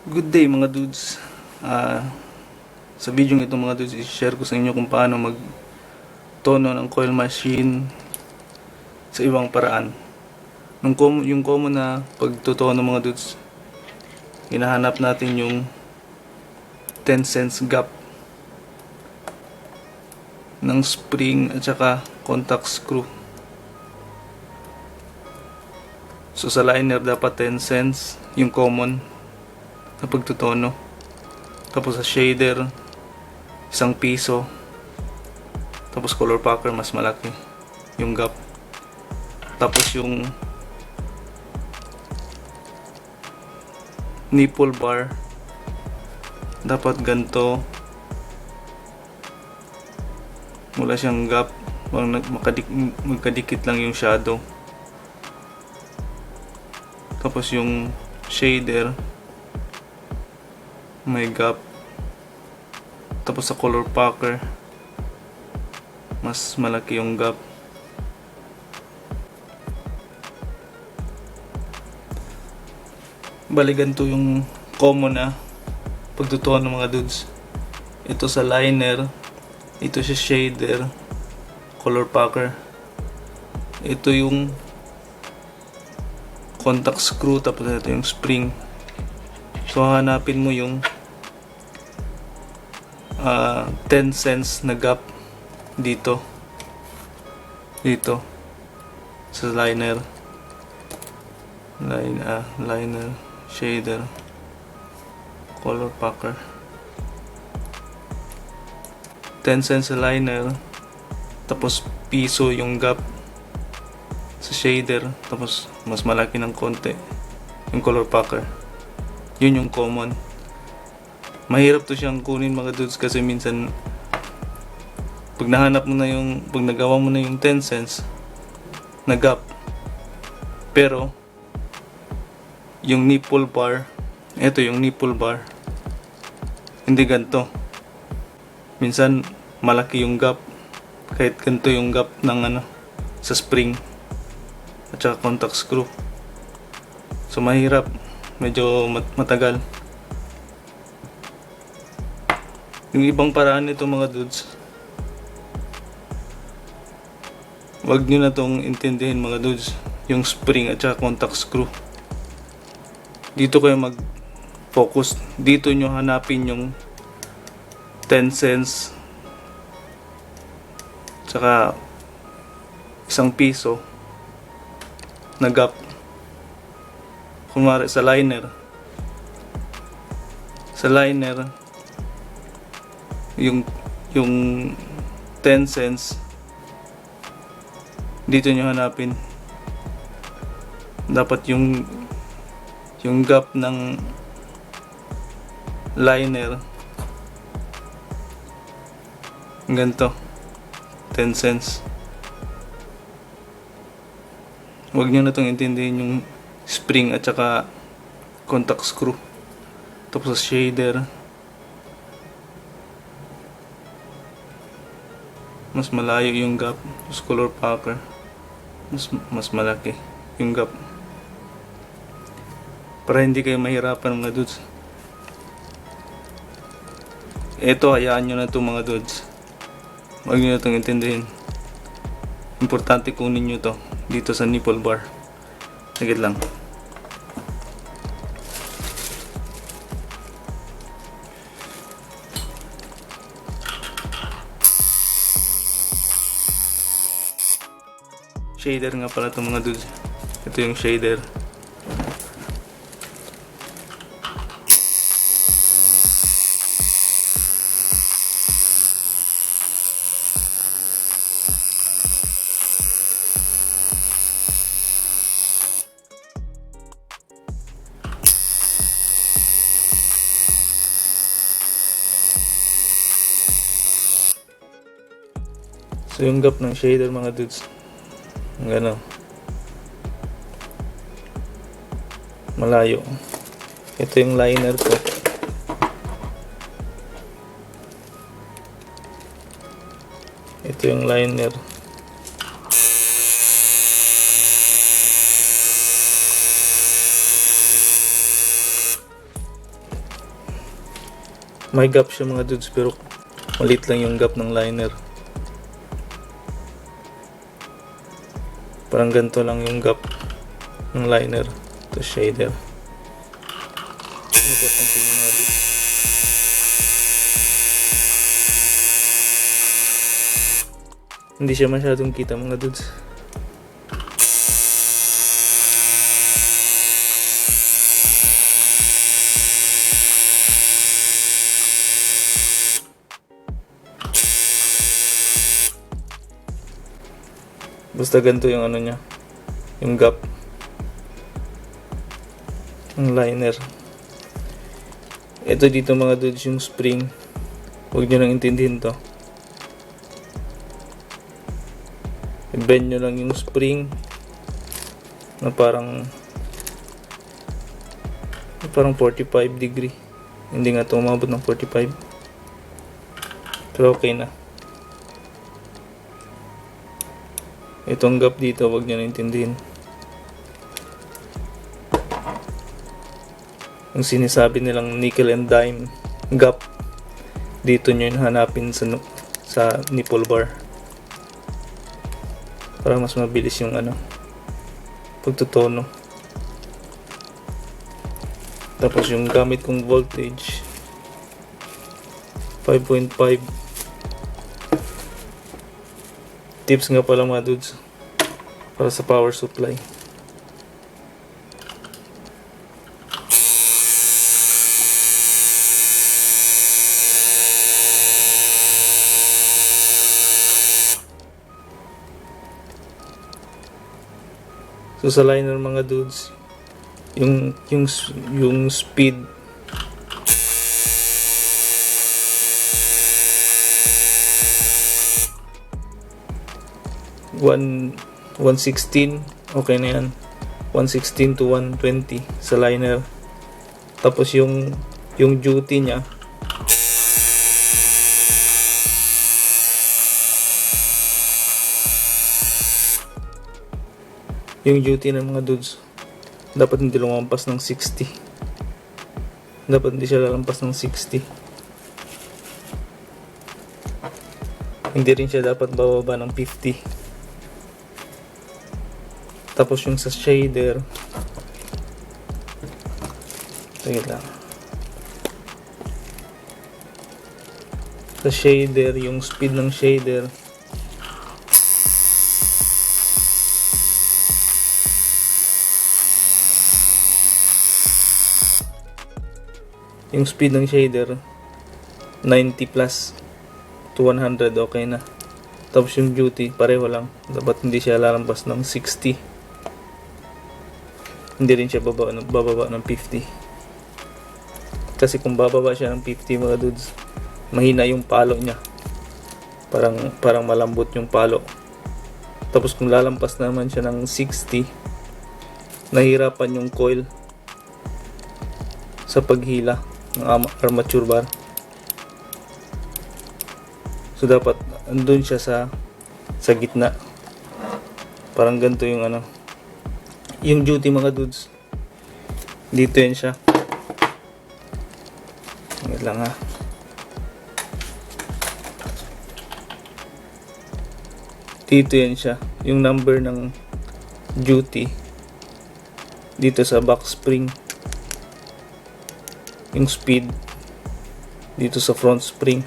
Good day mga dudes. Sa video ito mga dudes, i-share ko sa inyo kung paano mag-tono ng coil machine sa ibang paraan. Yung common na pagtutono mga dudes, hinahanap natin yung 10 cents gap ng spring at saka contact screw. So sa liner dapat 10 cents yung common na pagtutono. Tapos sa shader, 1 piso. Tapos color packer, mas malaki yung gap. Tapos yung nipple bar, dapat ganito. Wala siyang gap, magkadikit lang yung shadow. Tapos yung shader, may gap. Tapos sa color packer, mas malaki yung gap. Bali ganito yung common na pagtutuan ng mga dudes. Ito sa liner, ito sa shader, color packer. Ito yung contact screw, tapos ito yung spring. So hanapin mo yung 10 cents na gap dito sa liner, shader, color packer. 10 cents sa liner, tapos piso yung gap sa shader, tapos mas malaki ng konti yung color packer. Yun yung common. Mahirap to siyang kunin mga dudes kasi minsan pag nagawa mo na yung 10 cents na gap, pero yung nipple bar, eto yung nipple bar, hindi ganito. Minsan malaki yung gap, kahit ganito yung gap ng sa spring at saka contact screw. So mahirap, medyo matagal. Yung ibang paraan nito mga dudes, wag nyo na tong intindihin mga dudes, yung spring at saka contact screw. Dito kayo mag-focus, dito nyo hanapin yung 10 cents saka 1 piso na gap. Kunwari sa liner, yung 10 cents dito nyo hanapin. Dapat yung gap ng liner ganito, 10 cents. Huwag nyo na itong intindihin yung spring at saka contact screw. Tapos sa shader, mas malayo yung gap. Tapos color packer, mas malaki yung gap. Para hindi kayo mahirapan mga dudes. Eto, hayaan nyo na ito mga dudes. Huwag nyo na itong intindihin. Importante kunin nyo to dito sa nipple bar. Saglit lang. Shader nga pala itong mga dudes. Ito yung shader. So yung gap ng shader mga dudes, gano'n, malayo. Ito yung liner ko. Ito yung liner. May gap siya mga dudes, pero maliit lang yung gap ng liner. Parang ganito lang yung gap ng liner to shader. Important yung mga dudes. Hindi siya masyadong kita mga dudes. Basta ganito yung ano niya, yung gap ng liner. Ito dito mga dudes yung spring. Huwag nyo nang intindihin to. I-bend nyo lang yung spring na parang 45 degree. Hindi nga ito umabot ng 45. Pero okay na. Itong gap dito, wag nyo na intindihin. Ang sinasabi nilang nickel and dime gap, dito nyo yung hanapin sa nipple bar. Para mas mabilis yung pagtutono. Tapos yung gamit kong voltage 5.5. Tips nga pala mga dudes para sa power supply. So sa liner mga dudes, yung speed one 116, okay na yan. 116 to 120 sa liner. Tapos yung duty niya ng mga dudes dapat hindi lumampas ng 60. Dapat hindi siya lalampas ng 60. Hindi rin siya dapat bababa ng 50. Tapos yung sa shader, sige lang. Sa shader, yung speed ng shader yung speed ng shader 90 plus to 100, okay na. Tapos yung duty pareho lang, dapat hindi siya lalampas ng 60. Hindi rin siya bababa ng 50. Kasi kung bababa siya ng 50 mga dudes, mahina yung palo niya. Parang malambot yung palo. Tapos kung lalampas naman siya ng 60, nahirapan yung coil sa paghila ng armature bar. So dapat andun siya sa gitna. Parang ganito yung yung duty mga dudes. Dito yan siya. Wait lang ha. Dito yan siya. Yung number ng duty dito sa back spring. Yung speed dito sa front spring.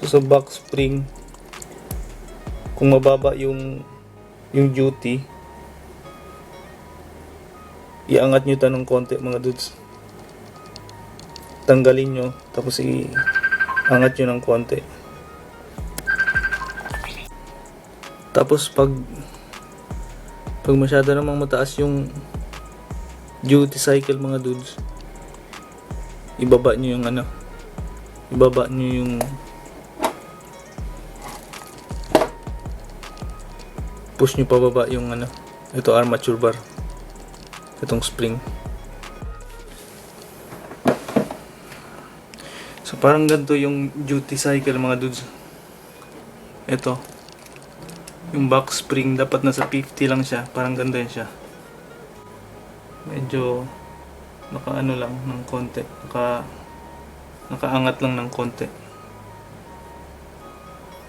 So sa back spring, kung mababa yung duty, iangat nyo ito ng konti mga dudes. Tanggalin nyo, tapos iangat nyo ng konti. Tapos pag masyado namang mataas yung duty cycle mga dudes, ibaba nyo yung push nyo pababa yung ito armature bar, itong spring. So parang ganito yung duty cycle mga dudes. Ito yung back spring dapat nasa 50 lang siya, parang ganda yan siya. medyo nakaano lang ng konti, nakaangat lang ng konti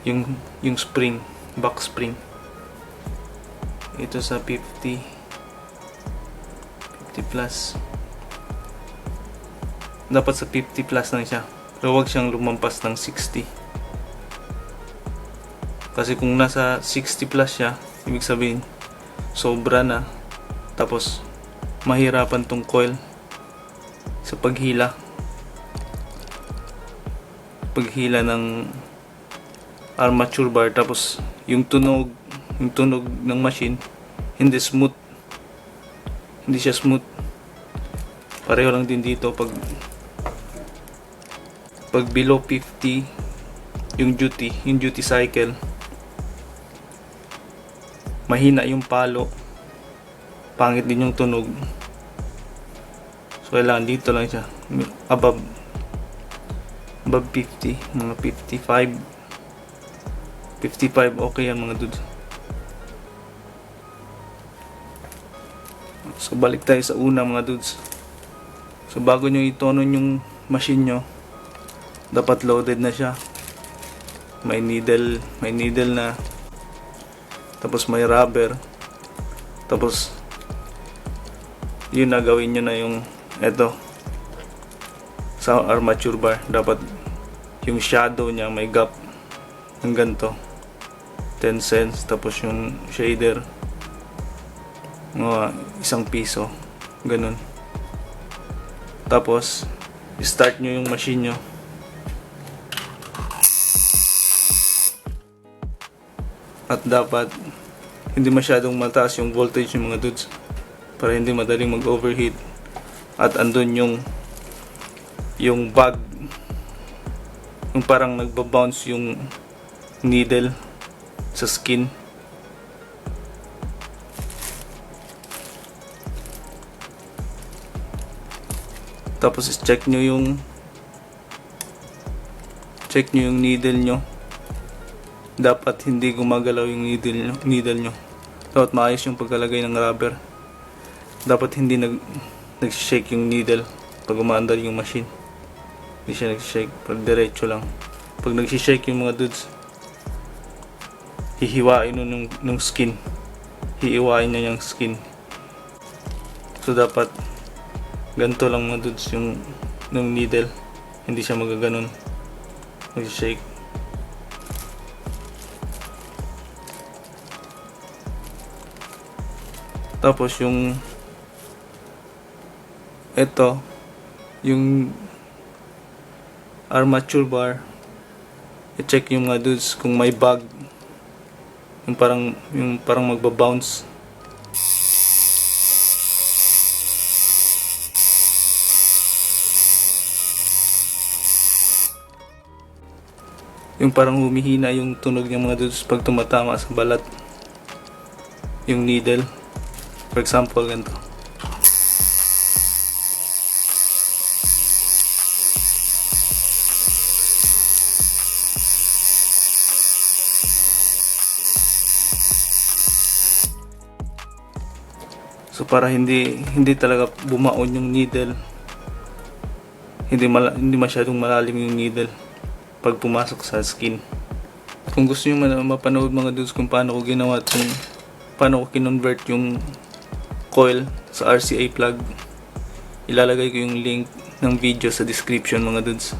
yung spring, back spring. Ito sa 50 plus, dapat sa 50 plus lang siya, pero huwag siyang lumampas ng 60, kasi kung nasa 60 plus siya, ibig sabihin sobra na, tapos mahirapan tong coil sa paghila ng armature bar, tapos yung tunog ng machine hindi siya smooth. Pareho lang din dito pag below 50 yung duty cycle, mahina yung palo, pangit din yung tunog. So kailangan dito lang siya, above 50, mga 55 okay yan mga dudes. So balik tayo sa una mga dudes. So bago nyo itonon yung machine nyo, dapat loaded na siya, may needle na, tapos may rubber, tapos yun na, gawin nyo na yung eto sa armature bar. Dapat yung shadow niya may gap ng ganito, 10 cents, tapos yung shader mga 1 piso, ganun. Tapos start nyo yung machine nyo, at dapat hindi masyadong mataas yung voltage yung mga dudes, para hindi madaling mag-overheat, at andun yung bug, yung parang nagbabounce yung needle sa skin. Tapos check nyo yung needle nyo, dapat hindi gumagalaw yung needle nyo. Dapat maayos yung pagkalagay ng rubber, dapat hindi nag-shake yung needle pag umaandar yung machine. Hindi siya nag-shake, pag diretso lang. Pag nag-shake yung mga dudes, hihiwain nun ng skin, hihiwain niya yung skin. So dapat ganito lang mga dudes yung needle, hindi siya magaganon, mag-shake. Tapos yung armature bar, i-check yung mga dudes kung may bug, yung parang magba-bounce. Yung parang humihina yung tunog ng mga dudes pag tumatama sa balat yung needle. For example, ganito. So para hindi talaga bumaon yung needle, hindi masyadong malalim yung needle pag pumasok sa skin. Kung gusto nyo mapanood mga dudes kung paano ko kinonvert yung coil sa RCA plug, ilalagay ko yung link ng video sa description mga dudes.